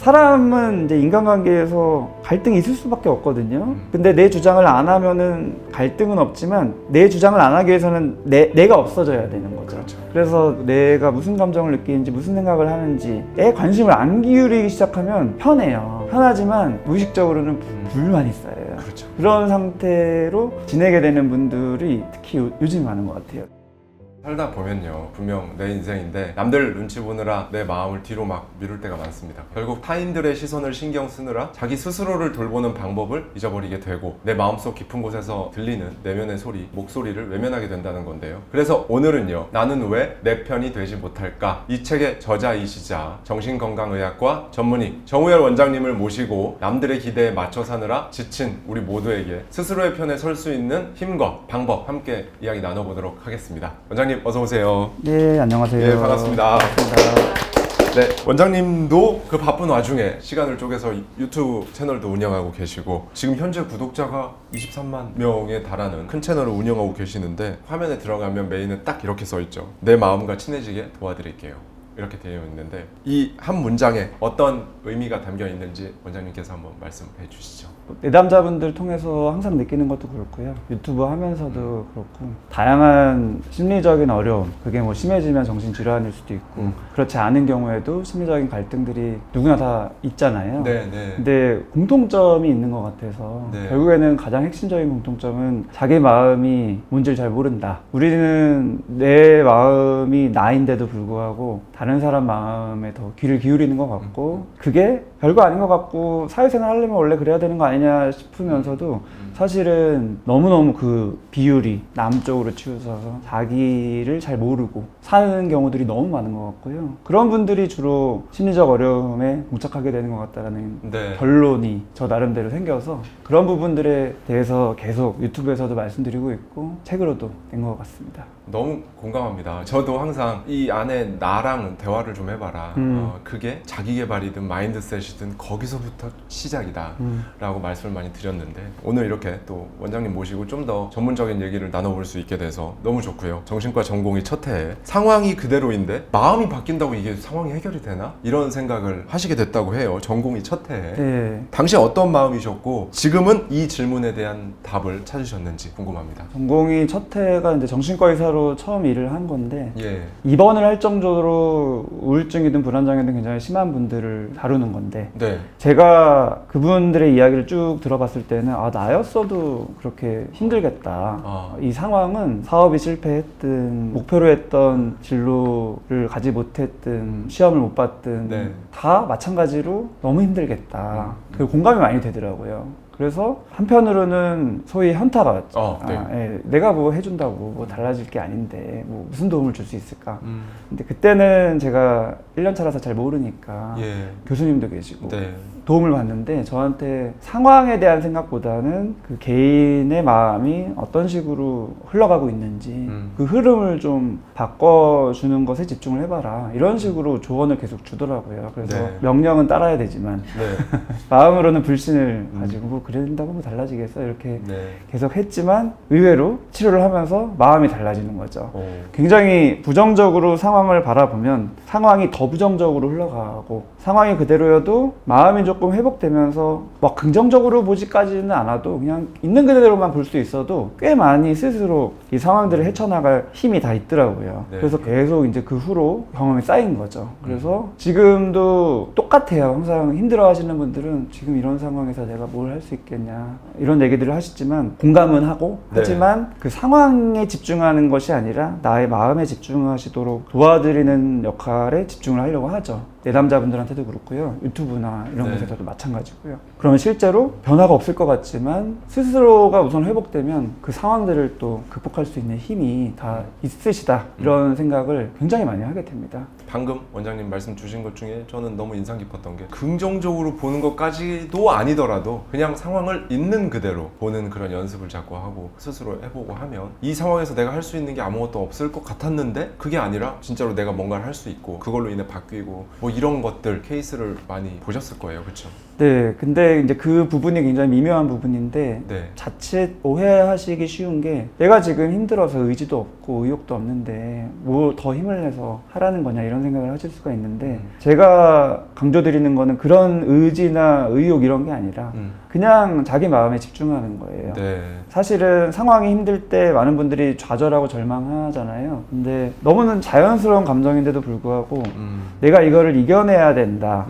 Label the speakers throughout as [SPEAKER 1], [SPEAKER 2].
[SPEAKER 1] 사람은 이제 인간관계에서 갈등이 있을 수밖에 없거든요. 근데 내 주장을 안 하면은 갈등은 없지만 내 주장을 안 하기 위해서는 내가 없어져야 되는 거죠.
[SPEAKER 2] 그렇죠.
[SPEAKER 1] 그래서 내가 무슨 감정을 느끼는지 무슨 생각을 하는지에 관심을 안 기울이기 시작하면 편해요. 편하지만 무의식적으로는 불만이 쌓여요.
[SPEAKER 2] 그렇죠.
[SPEAKER 1] 그런 상태로 지내게 되는 분들이 특히 요즘 많은 것 같아요.
[SPEAKER 2] 살다 보면요, 분명 내 인생인데 남들 눈치 보느라 내 마음을 뒤로 막 미룰 때가 많습니다. 결국 타인들의 시선을 신경 쓰느라 자기 스스로를 돌보는 방법을 잊어버리게 되고 내 마음속 깊은 곳에서 들리는 내면의 소리, 목소리를 외면하게 된다는 건데요. 그래서 오늘은요, 나는 왜 내 편이 되지 못할까? 이 책의 저자이시자 정신건강의학과 전문의 정우열 원장님을 모시고 남들의 기대에 맞춰 사느라 지친 우리 모두에게 스스로의 편에 설 수 있는 힘과 방법 함께 이야기 나눠보도록 하겠습니다. 원장님 어서 오세요.
[SPEAKER 1] 네, 안녕하세요.
[SPEAKER 2] 네, 반갑습니다.
[SPEAKER 1] 반갑습니다.
[SPEAKER 2] 네, 원장님도 그 바쁜 와중에 시간을 쪼개서 유튜브 채널도 운영하고 계시고 지금 현재 구독자가 23만 명에 달하는 큰 채널을 운영하고 계시는데 화면에 들어가면 메인은 딱 이렇게 써 있죠. 내 마음과 친해지게 도와드릴게요. 이렇게 되어 있는데 이 한 문장에 어떤 의미가 담겨 있는지 원장님께서 한번 말씀해 주시죠.
[SPEAKER 1] 내담자분들 통해서 항상 느끼는 것도 그렇고요. 유튜브 하면서도 그렇고 다양한 심리적인 어려움, 그게 뭐 심해지면 정신질환일 수도 있고 그렇지 않은 경우에도 심리적인 갈등들이 누구나 다 있잖아요.
[SPEAKER 2] 네, 네.
[SPEAKER 1] 근데 공통점이 있는 것 같아서
[SPEAKER 2] 네.
[SPEAKER 1] 결국에는 가장 핵심적인 공통점은 자기 마음이 뭔지를 잘 모른다. 우리는 내 마음이 나인데도 불구하고 다른 사람 마음에 더 귀를 기울이는 것 같고 그게 별거 아닌 것 같고 사회생활 하려면 원래 그래야 되는 거 아니냐 싶으면서도 사실은 너무너무 그 비율이 남쪽으로 치우쳐서 자기를 잘 모르고 사는 경우들이 너무 많은 것 같고요. 그런 분들이 주로 심리적 어려움에 봉착하게 되는 것 같다는
[SPEAKER 2] 네.
[SPEAKER 1] 결론이 저 나름대로 생겨서 그런 부분들에 대해서 계속 유튜브에서도 말씀드리고 있고 책으로도 낸 것 같습니다.
[SPEAKER 2] 너무 공감합니다. 저도 항상 이 안에 나랑 대화를 좀 해봐라. 그게 자기계발이든 마인드셋이든 거기서부터 시작이다 라고 말씀을 많이 드렸는데 오늘 이렇게 또 원장님 모시고 좀 더 전문적인 얘기를 나눠볼 수 있게 돼서 너무 좋고요. 정신과 전공이 첫 해에 상황이 그대로인데 마음이 바뀐다고 이게 상황이 해결이 되나? 이런 생각을 하시게 됐다고 해요. 전공이 첫 해에.
[SPEAKER 1] 네.
[SPEAKER 2] 당시 어떤 마음이셨고 지금은 이 질문에 대한 답을 찾으셨는지 궁금합니다.
[SPEAKER 1] 전공이 첫 해가 이제 정신과 의사로 처음 일을 한 건데
[SPEAKER 2] 예.
[SPEAKER 1] 입원을 할 정도로 우울증이든 불안장애든 굉장히 심한 분들을 다루는 건데
[SPEAKER 2] 네.
[SPEAKER 1] 제가 그분들의 이야기를 쭉 들어봤을 때는 아 나였어도 그렇게 힘들겠다. 이 상황은 사업이 실패했든 목표로 했던 진로를 가지 못했든 시험을 못 봤든
[SPEAKER 2] 네.
[SPEAKER 1] 다 마찬가지로 너무 힘들겠다. 그 공감이 많이 되더라고요. 그래서 한편으로는 소위 현타가 왔죠.
[SPEAKER 2] 네.
[SPEAKER 1] 예, 내가 뭐 해준다고 뭐 달라질 게 아닌데 뭐 무슨 도움을 줄 수 있을까. 근데 그때는 제가 1년 차라서 잘 모르니까
[SPEAKER 2] 예.
[SPEAKER 1] 교수님도 계시고
[SPEAKER 2] 네.
[SPEAKER 1] 도움을 받는데 저한테 상황에 대한 생각보다는 그 개인의 마음이 어떤 식으로 흘러가고 있는지 그 흐름을 좀 바꿔주는 것에 집중을 해봐라 이런 식으로 조언을 계속 주더라고요. 그래서
[SPEAKER 2] 네.
[SPEAKER 1] 명령은 따라야 되지만
[SPEAKER 2] 네.
[SPEAKER 1] 마음으로는 불신을 가지고 뭐 그래 된다고 뭐 달라지겠어 이렇게
[SPEAKER 2] 네.
[SPEAKER 1] 계속 했지만 의외로 치료를 하면서 마음이 달라지는 거죠.
[SPEAKER 2] 오.
[SPEAKER 1] 굉장히 부정적으로 상황을 바라보면 상황이 더 부정적으로 흘러가고 상황이 그대로여도 마음이 조금 회복되면서 막 긍정적으로 보지까지는 않아도 그냥 있는 그대로만 볼 수 있어도 꽤 많이 스스로 이 상황들을 헤쳐나갈 힘이 다 있더라고요.
[SPEAKER 2] 네.
[SPEAKER 1] 그래서 계속 이제 그 후로 경험이 쌓인 거죠. 그래서 지금도 똑같아요. 항상 힘들어 하시는 분들은 지금 이런 상황에서 내가 뭘 할 수 있겠냐 이런 얘기들을 하시지만 공감은 하고
[SPEAKER 2] 네.
[SPEAKER 1] 하지만 그 상황에 집중하는 것이 아니라 나의 마음에 집중하시도록 도와드리는 역할에 집중을 하려고 하죠. 내담자분들한테도 그렇고요. 유튜브나 이런
[SPEAKER 2] 네.
[SPEAKER 1] 곳에서도 마찬가지고요. 그러면 실제로 변화가 없을 것 같지만 스스로가 우선 회복되면 그 상황들을 또 극복할 수 있는 힘이 다 있으시다. 이런 생각을 굉장히 많이 하게 됩니다.
[SPEAKER 2] 방금 원장님 말씀 주신 것 중에 저는 너무 인상 깊었던 게 긍정적으로 보는 것까지도 아니더라도 그냥 상황을 있는 그대로 보는 그런 연습을 자꾸 하고 스스로 해보고 하면 이 상황에서 내가 할 수 있는 게 아무것도 없을 것 같았는데 그게 아니라 진짜로 내가 뭔가를 할 수 있고 그걸로 인해 바뀌고 뭐 이런 것들 케이스를 많이 보셨을 거예요, 그렇죠?
[SPEAKER 1] 네, 근데 이제 그 부분이 굉장히 미묘한 부분인데
[SPEAKER 2] 네.
[SPEAKER 1] 자칫 오해하시기 쉬운 게 내가 지금 힘들어서 의지도 없고 의욕도 없는데 뭐 더 힘을 내서 하라는 거냐 이런 생각을 하실 수가 있는데 제가 강조드리는 거는 그런 의지나 의욕 이런 게 아니라 그냥 자기 마음에 집중하는 거예요.
[SPEAKER 2] 네.
[SPEAKER 1] 사실은 상황이 힘들 때 많은 분들이 좌절하고 절망하잖아요. 근데 너무는 자연스러운 감정인데도 불구하고 내가 이거를 이겨내야 된다.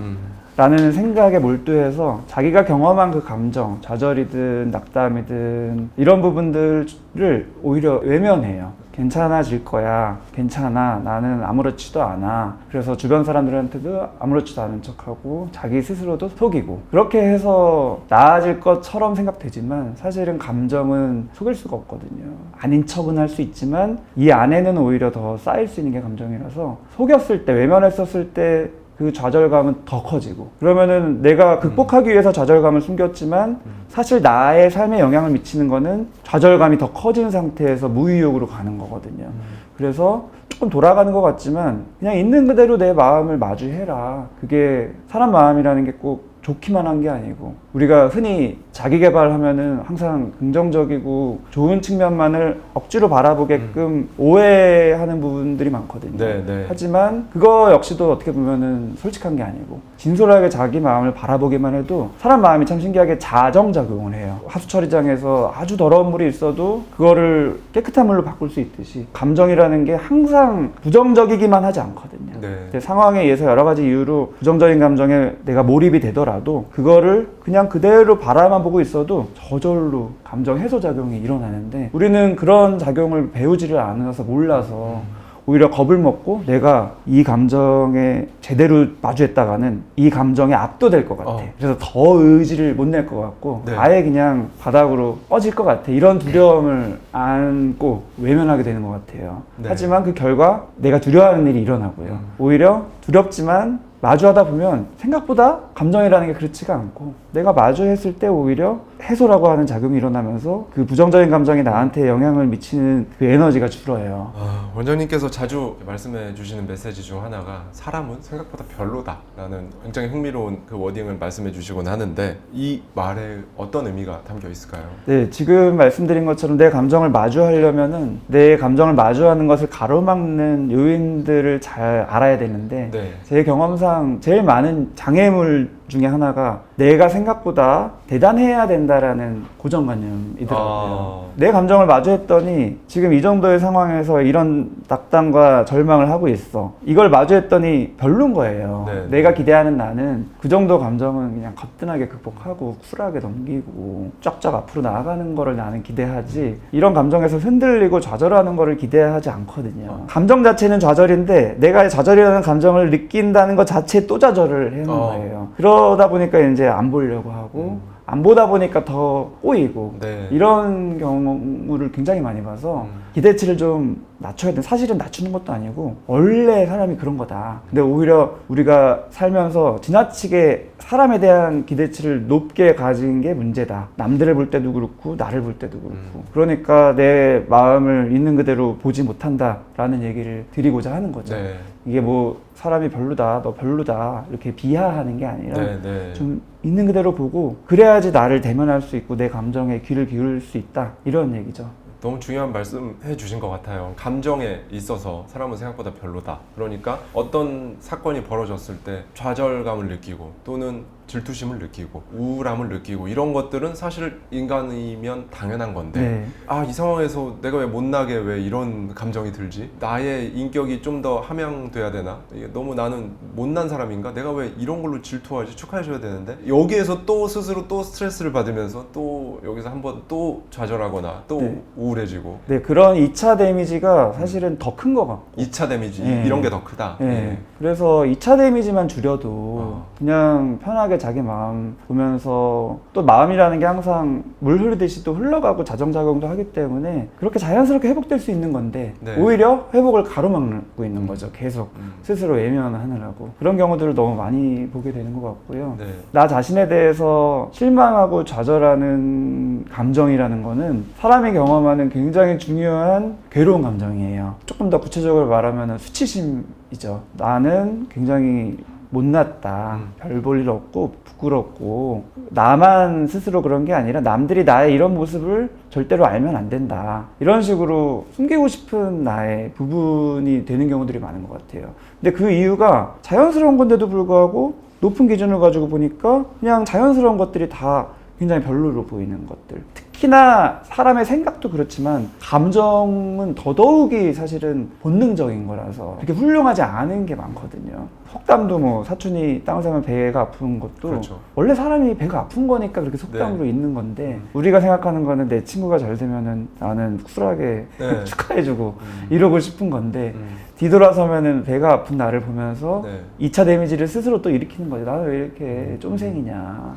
[SPEAKER 1] 라는 생각에 몰두해서 자기가 경험한 그 감정, 좌절이든 낙담이든 이런 부분들을 오히려 외면해요. 괜찮아질 거야. 괜찮아. 나는 아무렇지도 않아. 그래서 주변 사람들한테도 아무렇지도 않은 척하고 자기 스스로도 속이고 그렇게 해서 나아질 것처럼 생각되지만 사실은 감정은 속일 수가 없거든요. 아닌 척은 할 수 있지만 이 안에는 오히려 더 쌓일 수 있는 게 감정이라서 속였을 때, 외면했었을 때 그 좌절감은 더 커지고 그러면은 내가 극복하기 위해서 좌절감을 숨겼지만 사실 나의 삶에 영향을 미치는 거는 좌절감이 더 커진 상태에서 무의욕으로 가는 거거든요. 그래서 조금 돌아가는 것 같지만 그냥 있는 그대로 내 마음을 마주해라. 그게 사람 마음이라는 게 꼭 좋기만 한 게 아니고 우리가 흔히 자기 개발하면은 항상 긍정적이고 좋은 측면만을 억지로 바라보게끔 오해하는 부분들이 많거든요.
[SPEAKER 2] 네, 네.
[SPEAKER 1] 하지만 그거 역시도 어떻게 보면은 솔직한 게 아니고 진솔하게 자기 마음을 바라보기만 해도 사람 마음이 참 신기하게 자정작용을 해요. 하수처리장에서 아주 더러운 물이 있어도 그거를 깨끗한 물로 바꿀 수 있듯이 감정이라는 게 항상 부정적이기만 하지 않거든요.
[SPEAKER 2] 네.
[SPEAKER 1] 상황에 의해서 여러 가지 이유로 부정적인 감정에 내가 몰입이 되더라도 그거를 그냥 그대로 바라만 보고 있어도 저절로 감정 해소 작용이 일어나는데 우리는 그런 작용을 배우지를 않아서 몰라서 오히려 겁을 먹고 내가 이 감정에 제대로 마주했다가는 이 감정에 압도될 것 같아. 그래서 더 의지를 못 낼 것 같고
[SPEAKER 2] 네.
[SPEAKER 1] 아예 그냥 바닥으로 꺼질 것 같아. 이런 두려움을 안고 외면하게 되는 것 같아요.
[SPEAKER 2] 네.
[SPEAKER 1] 하지만 그 결과 내가 두려워하는 일이 일어나고요. 오히려 두렵지만 마주하다 보면 생각보다 감정이라는 게 그렇지가 않고 내가 마주했을 때 오히려 해소라고 하는 작용이 일어나면서 그 부정적인 감정이 나한테 영향을 미치는 그 에너지가 줄어요.
[SPEAKER 2] 원장님께서 자주 말씀해 주시는 메시지 중 하나가 사람은 생각보다 별로다라는 굉장히 흥미로운 그 워딩을 말씀해 주시곤 하는데 이 말에 어떤 의미가 담겨 있을까요?
[SPEAKER 1] 네, 지금 말씀드린 것처럼 내 감정을 마주하려면은 내 감정을 마주하는 것을 가로막는 요인들을 잘 알아야 되는데
[SPEAKER 2] 네.
[SPEAKER 1] 제 경험상 제일 많은 장애물 중에 하나가 내가 생각보다 대단해야 된다라는 고정관념이더라고요. 내 감정을 마주했더니 지금 이 정도의 상황에서 이런 낙담과 절망을 하고 있어. 이걸 마주했더니 별론 거예요.
[SPEAKER 2] 네.
[SPEAKER 1] 내가 기대하는 나는 그 정도 감정은 그냥 거뜬하게 극복하고 쿨하게 넘기고 쫙쫙 앞으로 나아가는 거를 나는 기대하지 이런 감정에서 흔들리고 좌절하는 거를 기대하지 않거든요. 감정 자체는 좌절인데 내가 좌절이라는 감정을 느낀다는 것 자체에 또 좌절을 해놓은 거예요. 그러다 보니까 이제 안 보려고 하고 안 보다 보니까 더 꼬이고
[SPEAKER 2] 네.
[SPEAKER 1] 이런 경우를 굉장히 많이 봐서 기대치를 좀 낮춰야 돼. 사실은 낮추는 것도 아니고 원래 사람이 그런 거다. 근데 오히려 우리가 살면서 지나치게 사람에 대한 기대치를 높게 가진 게 문제다. 남들을 볼 때도 그렇고 나를 볼 때도 그렇고 그러니까 내 마음을 있는 그대로 보지 못한다라는 얘기를 드리고자 하는 거죠.
[SPEAKER 2] 네.
[SPEAKER 1] 이게 뭐 사람이 별로다, 너 별로다 이렇게 비하하는 게 아니라
[SPEAKER 2] 네, 네.
[SPEAKER 1] 좀 있는 그대로 보고 그래야지 나를 대면할 수 있고 내 감정에 귀를 기울일 수 있다 이런 얘기죠.
[SPEAKER 2] 너무 중요한 말씀 해주신 것 같아요. 감정에 있어서 사람은 생각보다 별로다. 그러니까 어떤 사건이 벌어졌을 때 좌절감을 느끼고 또는 질투심을 느끼고 우울함을 느끼고 이런 것들은 사실 인간이면 당연한 건데
[SPEAKER 1] 네.
[SPEAKER 2] 이 상황에서 내가 왜 못나게 왜 이런 감정이 들지? 나의 인격이 좀 더 함양돼야 되나? 이게 너무 나는 못난 사람인가? 내가 왜 이런 걸로 질투하지? 축하해줘야 되는데 여기에서 또 스스로 또 스트레스를 받으면서 또 여기서 한번 또 좌절하거나 또
[SPEAKER 1] 네.
[SPEAKER 2] 우울해지고
[SPEAKER 1] 네, 그런 2차 데미지가 사실은 더 큰 것 같고
[SPEAKER 2] 2차 데미지
[SPEAKER 1] 네.
[SPEAKER 2] 이런 게 더 크다.
[SPEAKER 1] 네. 그래서 2차 데미지만 줄여도 그냥 편하게 자기 마음 보면서 또 마음이라는 게 항상 물 흐르듯이 또 흘러가고 자정작용도 하기 때문에 그렇게 자연스럽게 회복될 수 있는 건데
[SPEAKER 2] 네.
[SPEAKER 1] 오히려 회복을 가로막고 있는 거죠. 계속 스스로 외면하느라고 그런 경우들을 너무 많이 보게 되는 것 같고요.
[SPEAKER 2] 네.
[SPEAKER 1] 나 자신에 대해서 실망하고 좌절하는 감정이라는 거는 사람이 경험하는 굉장히 중요한 괴로운 감정이에요. 조금 더 구체적으로 말하면 수치심이죠. 나는 굉장히 못났다, 별 볼 일 없고 부끄럽고, 나만 스스로 그런 게 아니라 남들이 나의 이런 모습을 절대로 알면 안 된다, 이런 식으로 숨기고 싶은 나의 부분이 되는 경우들이 많은 것 같아요. 근데 그 이유가 자연스러운 건데도 불구하고 높은 기준을 가지고 보니까 그냥 자연스러운 것들이 다 굉장히 별로로 보이는 것들. 특히나 사람의 생각도 그렇지만 감정은 더더욱이 사실은 본능적인 거라서 그렇게 훌륭하지 않은 게 많거든요. 속담도 뭐 사촌이 땅을 사면 배가 아픈 것도
[SPEAKER 2] 그렇죠.
[SPEAKER 1] 원래 사람이 배가 아픈 거니까 그렇게 속담으로 있는 건데, 우리가 생각하는 거는 내 친구가 잘 되면은 나는 쿨하게
[SPEAKER 2] 네.
[SPEAKER 1] 축하해주고 이러고 싶은 건데, 뒤돌아서면은 배가 아픈 나를 보면서
[SPEAKER 2] 네.
[SPEAKER 1] 2차 데미지를 스스로 또 일으키는 거죠. 나는 왜 이렇게 쫌생이냐,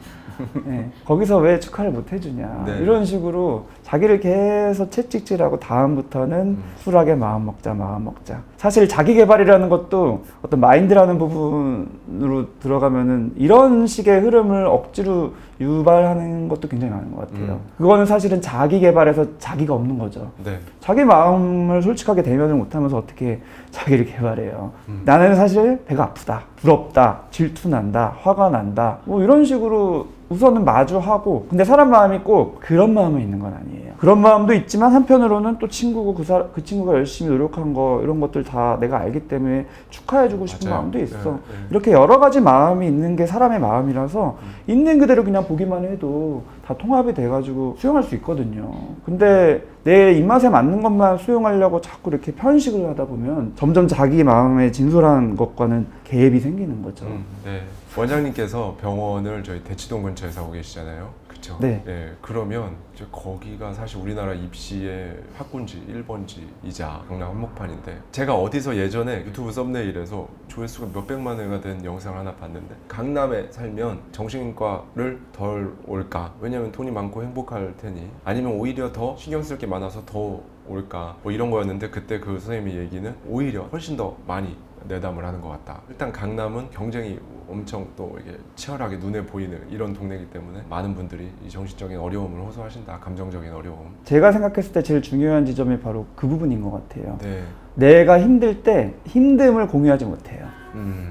[SPEAKER 1] 네. 거기서 왜 축하를 못 해주냐,
[SPEAKER 2] 네.
[SPEAKER 1] 이런 식으로 자기를 계속 채찍질하고 다음부터는 쿨하게 마음 먹자. 사실 자기 개발이라는 것도 어떤 마인드라는 부분으로 들어가면은 이런 식의 흐름을 억지로 유발하는 것도 굉장히 많은 것 같아요. 그거는 사실은 자기 개발에서 자기가 없는 거죠.
[SPEAKER 2] 네.
[SPEAKER 1] 자기 마음을 솔직하게 대면을 못하면서 어떻게 자기를 개발해요. 나는 사실 배가 아프다, 부럽다, 질투난다, 화가 난다, 뭐 이런 식으로 우선은 마주하고, 근데 사람 마음이 꼭 그런 마음이 있는 건 아니에요. 그런 마음도 있지만 한편으로는 또 친구고 그 친구가 열심히 노력한 거, 이런 것들 다 내가 알기 때문에 축하해주고 싶은
[SPEAKER 2] 맞아요.
[SPEAKER 1] 마음도 있어.
[SPEAKER 2] 네.
[SPEAKER 1] 이렇게 여러 가지 마음이 있는 게 사람의 마음이라서 있는 그대로 그냥 보기만 해도 다 통합이 돼가지고 수용할 수 있거든요. 근데 내 입맛에 맞는 것만 수용하려고 자꾸 이렇게 편식을 하다 보면 점점 자기 마음의 진솔한 것과는 갭이 생기는 거죠.
[SPEAKER 2] 네. 원장님께서 병원을 저희 대치동 근처에서 하고 계시잖아요. 그렇죠?
[SPEAKER 1] 네.
[SPEAKER 2] 그러면 이제 거기가 사실 우리나라 입시의 학군지 1번지이자 강남 한복판인데, 제가 어디서 예전에 유튜브 썸네일에서 조회수가 몇백만 회가 된 영상을 하나 봤는데, 강남에 살면 정신과를 덜 올까? 왜냐면 돈이 많고 행복할 테니, 아니면 오히려 더 신경 쓸 게 많아서 더 올까? 뭐 이런 거였는데, 그때 그 선생님의 얘기는 오히려 훨씬 더 많이 내담을 하는 것 같다. 일단 강남은 경쟁이 엄청 또 이게 치열하게 눈에 보이는 이런 동네이기 때문에 많은 분들이 이 정신적인 어려움을 호소하신다. 감정적인 어려움.
[SPEAKER 1] 제가 생각했을 때 제일 중요한 지점이 바로 그 부분인 것 같아요.
[SPEAKER 2] 네.
[SPEAKER 1] 내가 힘들 때 힘듦을 공유하지 못해요.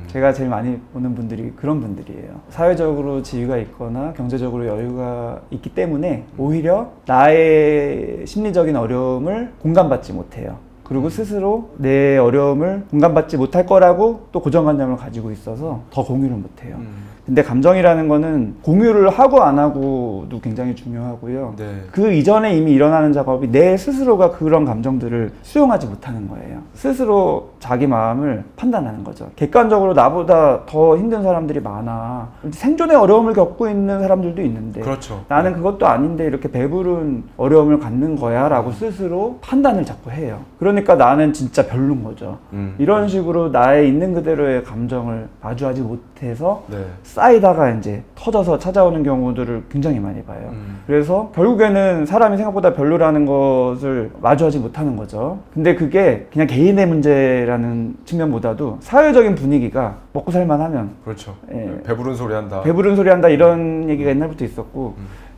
[SPEAKER 1] 제가 제일 많이 보는 분들이 그런 분들이에요. 사회적으로 지위가 있거나 경제적으로 여유가 있기 때문에 오히려 나의 심리적인 어려움을 공감받지 못해요. 그리고 스스로 내 어려움을 공감받지 못할 거라고 또 고정관념을 가지고 있어서 더 공유를 못해요. 근데 감정이라는 거는 공유를 하고 안 하고도 굉장히 중요하고요.
[SPEAKER 2] 네.
[SPEAKER 1] 그 이전에 이미 일어나는 작업이 내 스스로가 그런 감정들을 수용하지 못하는 거예요. 스스로 자기 마음을 판단하는 거죠. 객관적으로 나보다 더 힘든 사람들이 많아, 생존의 어려움을 겪고 있는 사람들도 있는데,
[SPEAKER 2] 그렇죠.
[SPEAKER 1] 나는 그것도 아닌데 이렇게 배부른 어려움을 갖는 거야 라고 스스로 판단을 자꾸 해요. 그러니까 나는 진짜 별론 거죠. 이런 식으로 나의 있는 그대로의 감정을 마주하지 못해서
[SPEAKER 2] 네.
[SPEAKER 1] 쌓이다가 이제 터져서 찾아오는 경우들을 굉장히 많이 봐요. 그래서 결국에는 사람이 생각보다 별로라는 것을 마주하지 못하는 거죠. 근데 그게 그냥 개인의 문제라는 측면보다도 사회적인 분위기가 먹고 살만 하면,
[SPEAKER 2] 그렇죠.
[SPEAKER 1] 예,
[SPEAKER 2] 배부른 소리 한다.
[SPEAKER 1] 배부른 소리 한다, 이런 얘기가 옛날부터 있었고,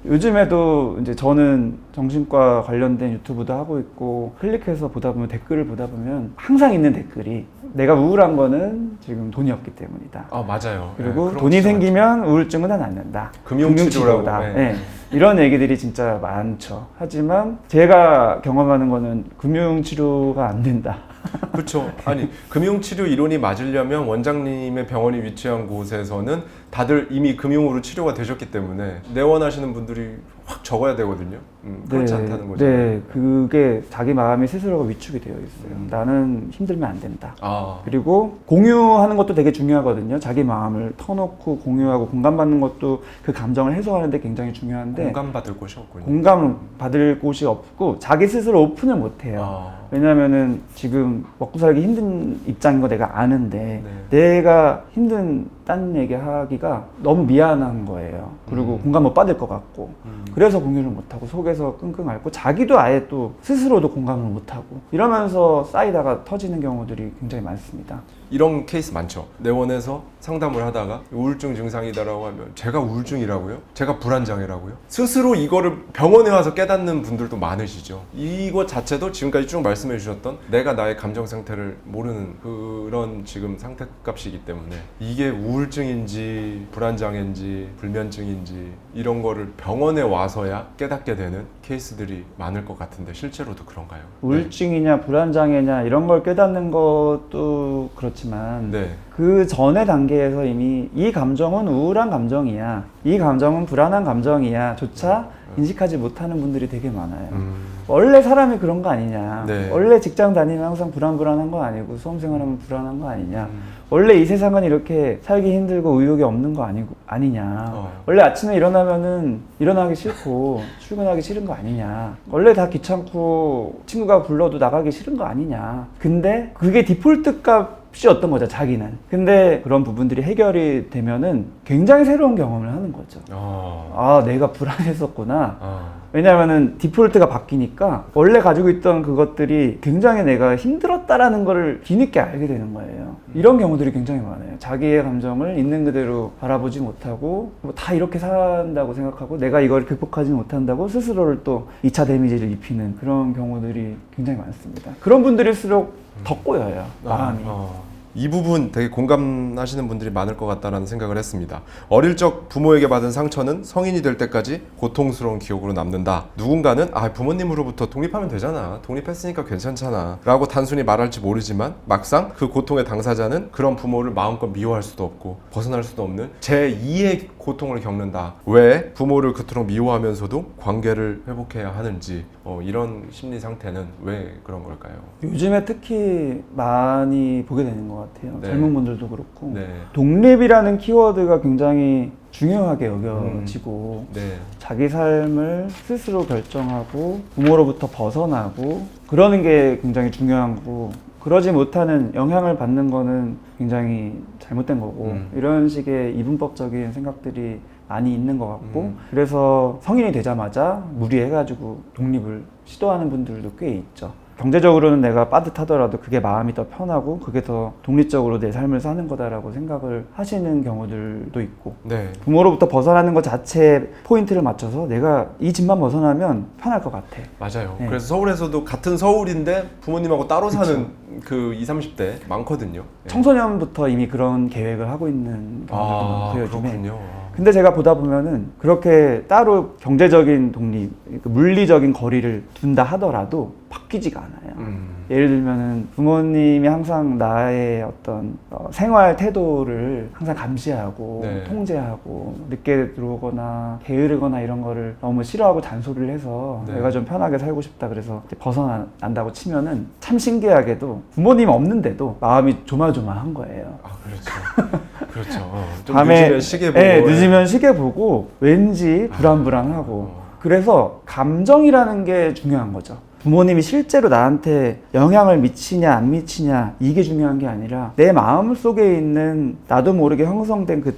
[SPEAKER 1] 요즘에도 이제 저는 정신과 관련된 유튜브도 하고 있고, 클릭해서 보다 보면, 댓글을 보다 보면 항상 있는 댓글이 내가 우울한 거는 지금 돈이 없기 때문이다.
[SPEAKER 2] 아, 맞아요.
[SPEAKER 1] 그리고
[SPEAKER 2] 그런
[SPEAKER 1] 돈이
[SPEAKER 2] 거 진짜
[SPEAKER 1] 생기면 우울증은 낫는다.
[SPEAKER 2] 금융치료라고.
[SPEAKER 1] 금융치료다.
[SPEAKER 2] 네.
[SPEAKER 1] 네. 이런 얘기들이 진짜 많죠. 하지만 제가 경험하는 거는 금융치료가 안 된다.
[SPEAKER 2] 그렇죠. 아니, 금융치료 이론이 맞으려면 원장님의 병원이 위치한 곳에서는 다들 이미 금융으로 치료가 되셨기 때문에 내원하시는 분들이 확 적어야 되거든요. 그렇지 않다는 거죠.
[SPEAKER 1] 네, 그게 자기 마음이 스스로가 위축이 되어 있어요. 나는 힘들면 안 된다.
[SPEAKER 2] 아,
[SPEAKER 1] 그리고 공유하는 것도 되게 중요하거든요. 자기 마음을 터놓고 공유하고 공감받는 것도 그 감정을 해소하는 데 굉장히 중요한데,
[SPEAKER 2] 공감받을 곳이 없군요.
[SPEAKER 1] 공감을 받을 곳이 없고 자기 스스로 오픈을 못 해요.
[SPEAKER 2] 아,
[SPEAKER 1] 왜냐면은 지금 먹고 살기 힘든 입장인 거 내가 아는데,
[SPEAKER 2] 네.
[SPEAKER 1] 내가 힘든 얘기 하기가 너무 미안한 거예요. 그리고 공감 못 받을 것 같고, 그래서 공유를 못하고 속에서 끙끙 앓고, 자기도 아예 또 스스로도 공감을 못하고, 이러면서 쌓이다가 터지는 경우들이 굉장히 많습니다.
[SPEAKER 2] 이런 케이스 많죠. 내원에서 상담을 하다가 우울증 증상이다라고 하면 제가 우울증이라고요? 제가 불안장애라고요? 스스로 이거를 병원에 와서 깨닫는 분들도 많으시죠. 이거 자체도 지금까지 쭉 말씀해 주셨던 내가 나의 감정 상태를 모르는 그런 지금 상태값이기 때문에 이게 우울증인지 불안장애인지 불면증인지 이런 거를 병원에 와서야 깨닫게 되는 케이스들이 많을 것 같은데 실제로도 그런가요?
[SPEAKER 1] 우울증이냐 불안장애냐 이런 걸 깨닫는 것도 그렇지만
[SPEAKER 2] 네.
[SPEAKER 1] 그 전의 단계에서 이미 이 감정은 우울한 감정이야, 이 감정은 불안한 감정이야 조차 인식하지 못하는 분들이 되게 많아요. 원래 사람이 그런 거 아니냐,
[SPEAKER 2] 네.
[SPEAKER 1] 원래 직장 다니면 항상 불안한 거 아니고 수험생활하면 불안한 거 아니냐, 원래 이 세상은 이렇게 살기 힘들고 의욕이 없는 거 아니냐, 원래 아침에 일어나면은 일어나기 싫고 출근하기 싫은 거 아니냐, 원래 다 귀찮고 친구가 불러도 나가기 싫은 거 아니냐. 근데 그게 디폴트 값이 어떤 거죠, 자기는. 근데 그런 부분들이 해결이 되면은 굉장히 새로운 경험을 하는 거죠. 아, 내가 불안했었구나. 왜냐하면은 디폴트가 바뀌니까 원래 가지고 있던 그것들이 굉장히 내가 힘들었다라는 거를 뒤늦게 알게 되는 거예요. 이런 경우들이 굉장히 많아요. 자기의 감정을 있는 그대로 바라보지 못하고 뭐 다 이렇게 산다고 생각하고 내가 이걸 극복하지 못한다고 스스로를 또 2차 데미지를 입히는 그런 경우들이 굉장히 많습니다. 그런 분들일수록 더 꼬여요, 마음이.
[SPEAKER 2] 이 부분 되게 공감하시는 분들이 많을 것 같다는 생각을 했습니다. 어릴 적 부모에게 받은 상처는 성인이 될 때까지 고통스러운 기억으로 남는다. 누군가는 부모님으로부터 독립하면 되잖아, 독립했으니까 괜찮잖아 라고 단순히 말할지 모르지만 막상 그 고통의 당사자는 그런 부모를 마음껏 미워할 수도 없고 벗어날 수도 없는 제2의 고통을 겪는다. 왜 부모를 그토록 미워하면서도 관계를 회복해야 하는지, 이런 심리 상태는 왜 그런 걸까요?
[SPEAKER 1] 요즘에 특히 많이 보게 되는 것 같아요.
[SPEAKER 2] 네.
[SPEAKER 1] 젊은 분들도 그렇고.
[SPEAKER 2] 네.
[SPEAKER 1] 독립이라는 키워드가 굉장히 중요하게 여겨지고
[SPEAKER 2] 네.
[SPEAKER 1] 자기 삶을 스스로 결정하고 부모로부터 벗어나고 그러는 게 굉장히 중요한 거고, 그러지 못하는 영향을 받는 거는 굉장히 잘못된 거고, 이런 식의 이분법적인 생각들이 많이 있는 것 같고, 그래서 성인이 되자마자 무리해가지고 독립을 시도하는 분들도 꽤 있죠. 경제적으로는 내가 빠듯하더라도 그게 마음이 더 편하고 그게 더 독립적으로 내 삶을 사는 거다라고 생각을 하시는 경우들도 있고,
[SPEAKER 2] 네.
[SPEAKER 1] 부모로부터 벗어나는 것 자체에 포인트를 맞춰서 내가 이 집만 벗어나면 편할 것 같아.
[SPEAKER 2] 맞아요.
[SPEAKER 1] 네.
[SPEAKER 2] 그래서 서울에서도 같은 서울인데 부모님하고 따로 사는 그 20, 30대 많거든요. 예.
[SPEAKER 1] 청소년부터 이미 그런 계획을 하고 있는 경우들도 많고요, 요즘에.
[SPEAKER 2] 그렇군요.
[SPEAKER 1] 근데 제가 보다 보면은 그렇게 따로 경제적인 독립, 물리적인 거리를 둔다 하더라도 바뀌지가 않아요. 예를 들면은 부모님이 항상 나의 어떤 생활 태도를 항상 감시하고
[SPEAKER 2] 네.
[SPEAKER 1] 통제하고 늦게 들어오거나 게으르거나 이런 거를 너무 싫어하고 잔소리를 해서
[SPEAKER 2] 네.
[SPEAKER 1] 내가 좀 편하게 살고 싶다 그래서 이제 벗어난다고 치면은 참 신기하게도 부모님 없는데도 마음이 조마조마한 거예요.
[SPEAKER 2] 그렇죠. 그렇죠. 좀
[SPEAKER 1] 밤에
[SPEAKER 2] 늦으면 시계 보고.
[SPEAKER 1] 네, 늦으면 시계 보고 왠지 불안불안하고. 그래서 감정이라는 게 중요한 거죠. 부모님이 실제로 나한테 영향을 미치냐 안 미치냐 이게 중요한 게 아니라 내 마음 속에 있는 나도 모르게 형성된 그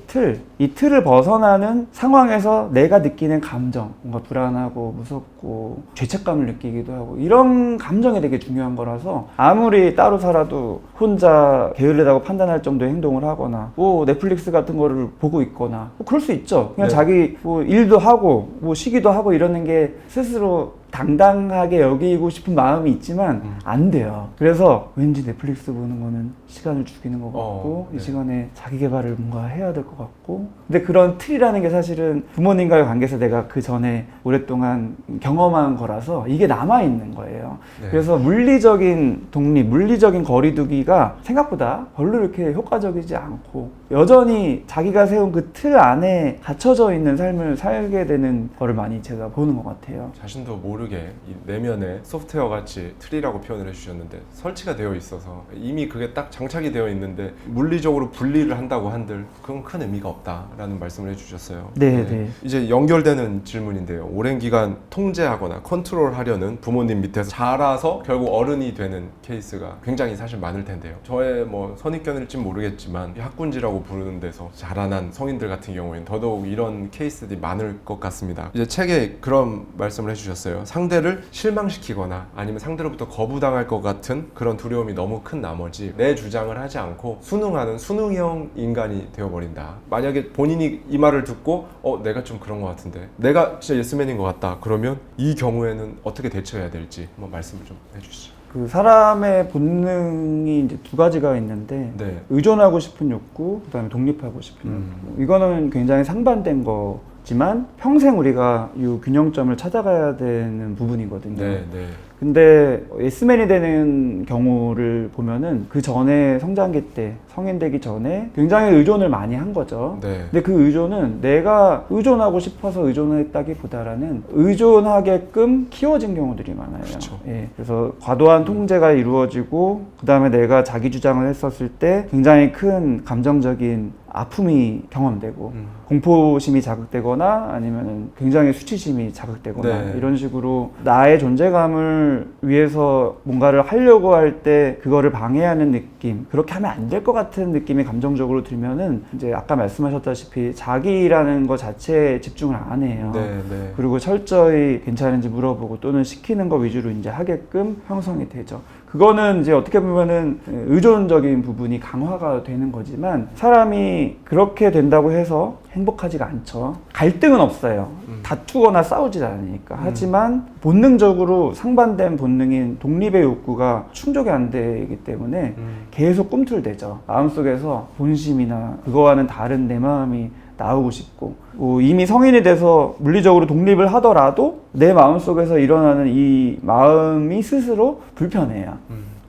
[SPEAKER 1] 이 틀을 벗어나는 상황에서 내가 느끼는 감정, 뭔가 불안하고 무섭고 죄책감을 느끼기도 하고, 이런 감정이 되게 중요한 거라서 아무리 따로 살아도 혼자 게을르다고 판단할 정도의 행동을 하거나 뭐 넷플릭스 같은 거를 보고 있거나 뭐 그럴 수 있죠. 그냥
[SPEAKER 2] 네.
[SPEAKER 1] 자기 뭐 일도 하고 뭐 쉬기도 하고 이러는 게 스스로 당당하게 여기고 싶은 마음이 있지만 안 돼요. 그래서 왠지 넷플릭스 보는 거는 시간을 죽이는 것 같고
[SPEAKER 2] 네.
[SPEAKER 1] 이 시간에 자기 개발을 뭔가 해야 될 것 같고, 근데 그런 틀이라는 게 사실은 부모님과의 관계에서 내가 그 전에 오랫동안 경험한 거라서 이게 남아있는 거예요.
[SPEAKER 2] 네.
[SPEAKER 1] 그래서 물리적인 독립, 물리적인 거리두기가 생각보다 별로 이렇게 효과적이지 않고 여전히 자기가 세운 그 틀 안에 갇혀져 있는 삶을 살게 되는 거를 많이 제가 보는 것 같아요.
[SPEAKER 2] 자신도 모르게 이 내면에 소프트웨어 같이 틀이라고 표현을 해주셨는데 설치가 되어 있어서 이미 그게 딱 장착이 되어 있는데 물리적으로 분리를 한다고 한들 그건 큰 의미가 없다라는 말씀을 해주셨어요.
[SPEAKER 1] 네.
[SPEAKER 2] 이제 연결되는 질문인데요. 오랜 기간 통제하거나 컨트롤하려는 부모님 밑에서 자라서 결국 어른이 되는 케이스가 굉장히 사실 많을 텐데요. 저의 뭐 선입견일진 모르겠지만 학군지라고 동료라고 부르는 데서 자라난 성인들 같은 경우에는 더더욱 이런 케이스들이 많을 것 같습니다. 이제 책에 그런 말씀을 해주셨어요. 상대를 실망시키거나 아니면 상대로부터 거부당할 것 같은 그런 두려움이 너무 큰 나머지 내 주장을 하지 않고 순응하는 순응형 인간이 되어버린다. 만약에 본인이 이 말을 듣고 내가 좀 그런 것 같은데, 내가 진짜 예스맨인 것 같다, 그러면 이 경우에는 어떻게 대처해야 될지 한번 말씀을 좀 해주시죠.
[SPEAKER 1] 그 사람의 본능이 이제 두 가지가 있는데
[SPEAKER 2] 네.
[SPEAKER 1] 의존하고 싶은 욕구, 그다음에 독립하고 싶은 욕구. 이거는 굉장히 상반된 거지만 평생 우리가 이 균형점을 찾아가야 되는 부분이거든요.
[SPEAKER 2] 네, 네.
[SPEAKER 1] 근데 예스맨이 되는 경우를 보면은 그 전에 성장기 때 성인 되기 전에 굉장히 의존을 많이 한 거죠.
[SPEAKER 2] 네.
[SPEAKER 1] 근데 그 의존은 내가 의존하고 싶어서 의존했다기보다는 의존하게끔 키워진 경우들이 많아요.
[SPEAKER 2] 그렇죠.
[SPEAKER 1] 예, 그래서 과도한 통제가 이루어지고 그 다음에 내가 자기 주장을 했었을 때 굉장히 큰 감정적인 아픔이 경험되고 공포심이 자극되거나 아니면 굉장히 수치심이 자극되거나
[SPEAKER 2] 네.
[SPEAKER 1] 이런 식으로 나의 존재감을 위해서 뭔가를 하려고 할 때 그거를 방해하는 느낌, 그렇게 하면 안 될 것 같은 느낌이 감정적으로 들면은 이제 아까 말씀하셨다시피 자기라는 것 자체에 집중을 안 해요.
[SPEAKER 2] 네, 네.
[SPEAKER 1] 그리고 철저히 괜찮은지 물어보고 또는 시키는 거 위주로 이제 하게끔 형성이 되죠. 그거는 이제 어떻게 보면은 의존적인 부분이 강화가 되는 거지만 사람이 그렇게 된다고 해서 행복하지가 않죠. 갈등은 없어요. 다투거나 싸우지 않으니까. 하지만 본능적으로 상반된 본능인 독립의 욕구가 충족이 안 되기 때문에 계속 꿈틀대죠. 마음속에서 본심이나 그거와는 다른 내 마음이 나오고 싶고, 이미 성인이 돼서 물리적으로 독립을 하더라도 내 마음속에서 일어나는 이 마음이 스스로 불편해요.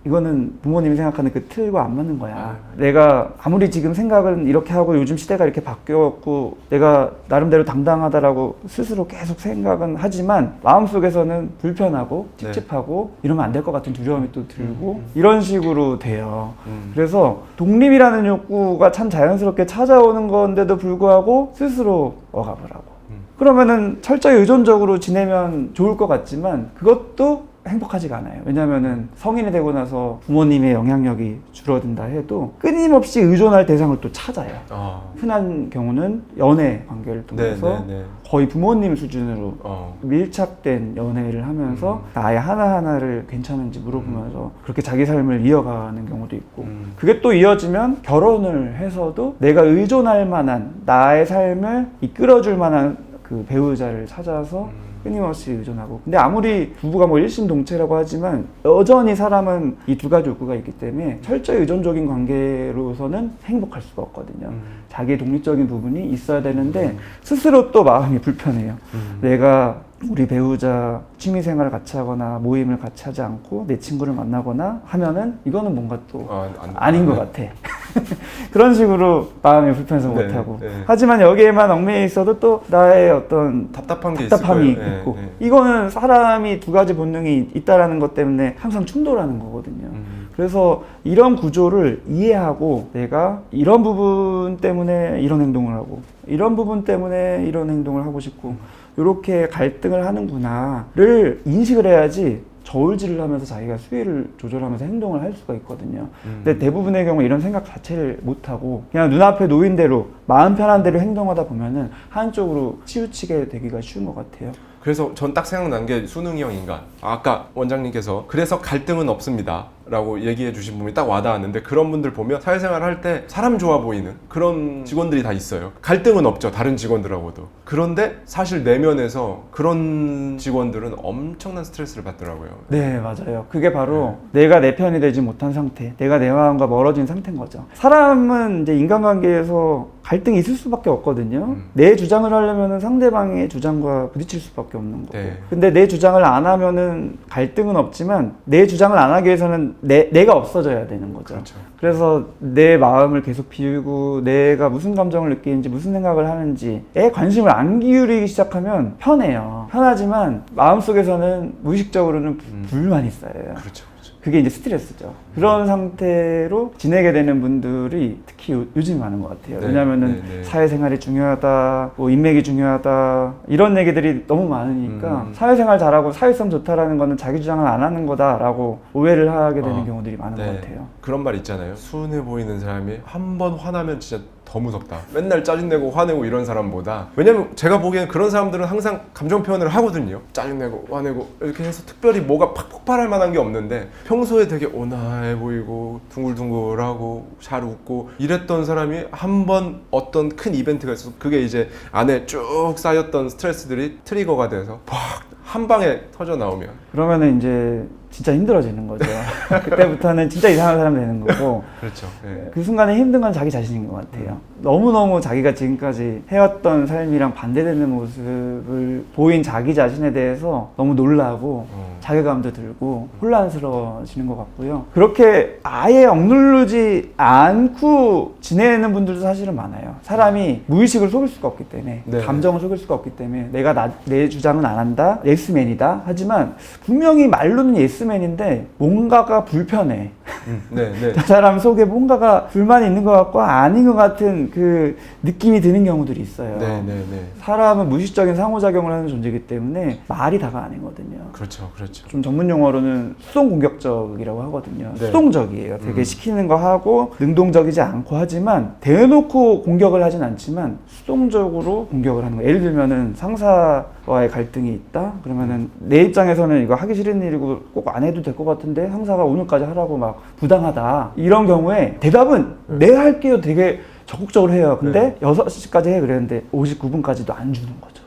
[SPEAKER 1] 이거는 부모님이 생각하는 그 틀과 안 맞는 거야. 내가 아무리 지금 생각은 이렇게 하고 요즘 시대가 이렇게 바뀌었고 내가 나름대로 당당하다라고 스스로 계속 생각은 하지만 마음속에서는 불편하고 찝찝하고 이러면 안 될 것 같은 두려움이 또 들고 이런 식으로 돼요. 그래서 독립이라는 욕구가 참 자연스럽게 찾아오는 건데도 불구하고 스스로 억압을 하고 그러면은 철저히 의존적으로 지내면 좋을 것 같지만 그것도 행복하지가 않아요. 왜냐면은 성인이 되고 나서 부모님의 영향력이 줄어든다 해도 끊임없이 의존할 대상을 또 찾아요. 흔한 경우는 연애 관계를 통해서 거의 부모님 수준으로 밀착된 연애를 하면서 나의 하나하나를 괜찮은지 물어보면서 그렇게 자기 삶을 이어가는 경우도 있고 그게 또 이어지면 결혼을 해서도 내가 의존할 만한 나의 삶을 이끌어줄 만한 그 배우자를 찾아서 끊임없이 의존하고 근데 아무리 부부가 뭐 일심동체라고 하지만 여전히 사람은 이 두 가지 욕구가 있기 때문에 철저히 의존적인 관계로서는 행복할 수가 없거든요. 자기의 독립적인 부분이 있어야 되는데 스스로 또 마음이 불편해요. 내가 우리 배우자 취미생활을 같이 하거나 모임을 같이 하지 않고 내 친구를 만나거나 하면은 이거는 뭔가 또 아닌 것 같아. 그런 식으로 마음이 불편해서 못하고 하지만 여기에만 얽매여 있어도 또 나의 어떤 답답함이 있고 이거는 사람이 두 가지 본능이 있다라는 것 때문에 항상 충돌하는 거거든요. 그래서 이런 구조를 이해하고 내가 이런 부분 때문에 이런 행동을 하고 이런 부분 때문에 이런 행동을 하고 싶고 이렇게 갈등을 하는구나를 인식을 해야지 저울질을 하면서 자기가 수위를 조절하면서 행동을 할 수가 있거든요. 근데 대부분의 경우 이런 생각 자체를 못하고 그냥 눈앞에 놓인 대로 마음 편한 대로 행동하다 보면은 한쪽으로 치우치게 되기가 쉬운 것 같아요.
[SPEAKER 2] 그래서 전 딱 생각난 게 수능형 인간. 아까 원장님께서 그래서 갈등은 없습니다 라고 얘기해 주신 부분이 딱 와닿았는데 그런 분들 보면 사회생활 할 때 사람 좋아 보이는 그런 직원들이 다 있어요. 갈등은 없죠, 다른 직원들하고도. 그런데 사실 내면에서 그런 직원들은 엄청난 스트레스를 받더라고요.
[SPEAKER 1] 네, 맞아요. 그게 바로 내가 내 편이 되지 못한 상태, 내가 내 마음과 멀어진 상태인 거죠. 사람은 이제 인간관계에서 갈등이 있을 수밖에 없거든요. 내 주장을 하려면 상대방의 주장과 부딪힐 수밖에 없는 거고. 근데 내 주장을 안 하면은 갈등은 없지만 내 주장을 안 하기 위해서는 내가 없어져야 되는 거죠.
[SPEAKER 2] 그렇죠.
[SPEAKER 1] 그래서 내 마음을 계속 비우고 내가 무슨 감정을 느끼는지 무슨 생각을 하는지에 관심을 안 기울이기 시작하면 편해요. 편하지만 마음속에서는 무의식적으로는 불만이 쌓여요.
[SPEAKER 2] 그렇죠.
[SPEAKER 1] 그게 이제 스트레스죠. 그런 상태로 지내게 되는 분들이 특히 요즘 많은 것 같아요. 왜냐면은 사회생활이 중요하다, 뭐 인맥이 중요하다 이런 얘기들이 너무 많으니까 사회생활 잘하고 사회성 좋다라는 거는 자기 주장을 안 하는 거다라고 오해를 하게 되는 경우들이 많은 것 같아요.
[SPEAKER 2] 그런 말 있잖아요. 순해 보이는 사람이 한 번 화나면 진짜 더 무섭다. 맨날 짜증내고 화내고 이런 사람보다. 왜냐면 제가 보기엔 그런 사람들은 항상 감정 표현을 하거든요. 짜증내고 화내고 이렇게 해서 특별히 뭐가 팍 폭발할 만한 게 없는데 평소에 되게 온화해 보이고 둥글둥글하고 잘 웃고 이랬던 사람이 한 번 어떤 큰 이벤트가 있어서 그게 이제 안에 쭉 쌓였던 스트레스들이 트리거가 돼서 팍 한 방에 터져 나오면
[SPEAKER 1] 그러면은 이제 진짜 힘들어지는 거죠. 그때부터는 진짜 이상한 사람 되는 거고
[SPEAKER 2] 그렇죠. 예.
[SPEAKER 1] 그 순간에 힘든 건 자기 자신인 것 같아요. 너무너무 자기가 지금까지 해왔던 삶이랑 반대되는 모습을 보인 자기 자신에 대해서 너무 놀라고 자괴감도 들고 혼란스러워지는 것 같고요. 그렇게 아예 억누르지 않고 지내는 분들도 사실은 많아요. 사람이 무의식을 속일 수가 없기 때문에
[SPEAKER 2] 네.
[SPEAKER 1] 감정을 속일 수가 없기 때문에 내가 내 주장은 안 한다. 예스맨이다. 하지만 분명히 말로는 예스맨인데 뭔가가 불편해.
[SPEAKER 2] 네, 네.
[SPEAKER 1] 저 사람 속에 뭔가가 불만이 있는 것 같고 아닌 것 같은 그 느낌이 드는 경우들이 있어요.
[SPEAKER 2] 네, 네, 네.
[SPEAKER 1] 사람은 무의식적인 상호작용을 하는 존재이기 때문에 말이 다가 아니거든요.
[SPEAKER 2] 그렇죠, 그렇죠.
[SPEAKER 1] 좀 전문 용어로는 수동 공격적이라고 하거든요.
[SPEAKER 2] 네.
[SPEAKER 1] 수동적이에요. 되게 시키는 거 하고 능동적이지 않고 하지만 대놓고 공격을 하진 않지만 수동적으로 공격을 하는 거예요. 예를 들면은 상사와의 갈등이 있다? 그러면은 내 입장에서는 이거 하기 싫은 일이고 꼭 안 해도 될 것 같은데 상사가 오늘까지 하라고 막 부당하다. 이런 경우에 대답은 네 할게요. 되게 적극적으로 해요. 근데 6시까지 해 그랬는데 59분까지도 안 주는 거죠.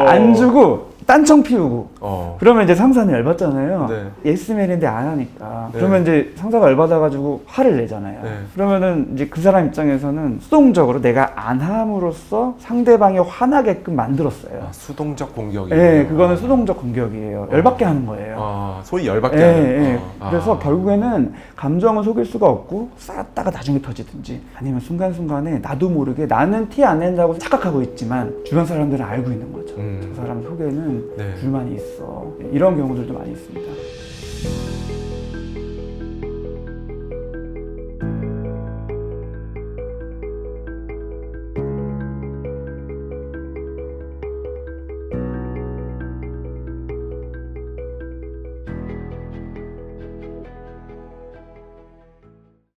[SPEAKER 1] 안 주고 딴청 피우고 그러면 이제 상사는 열받잖아요.
[SPEAKER 2] 네.
[SPEAKER 1] 예스맨인데 안 하니까.
[SPEAKER 2] 네.
[SPEAKER 1] 그러면 이제 상사가 열받아가지고 화를 내잖아요.
[SPEAKER 2] 네.
[SPEAKER 1] 그러면은 이제 그 사람 입장에서는 수동적으로 내가 안 함으로써 상대방이 화나게끔 만들었어요.
[SPEAKER 2] 아, 수동적 공격이에요.
[SPEAKER 1] 네, 그거는 수동적 공격이에요. 열받게 하는 거예요.
[SPEAKER 2] 아, 소위 열받게
[SPEAKER 1] 예,
[SPEAKER 2] 하는.
[SPEAKER 1] 예. 그래서 결국에는 감정을 속일 수가 없고 쌓았다가 나중에 터지든지 아니면 순간순간에 나도 모르게 나는 티 안 낸다고 착각하고 있지만 주변 사람들은 알고 있는 거죠. 그 사람 속에는
[SPEAKER 2] 네.
[SPEAKER 1] 불만이 있어. 이런 경우들도 많이 있습니다.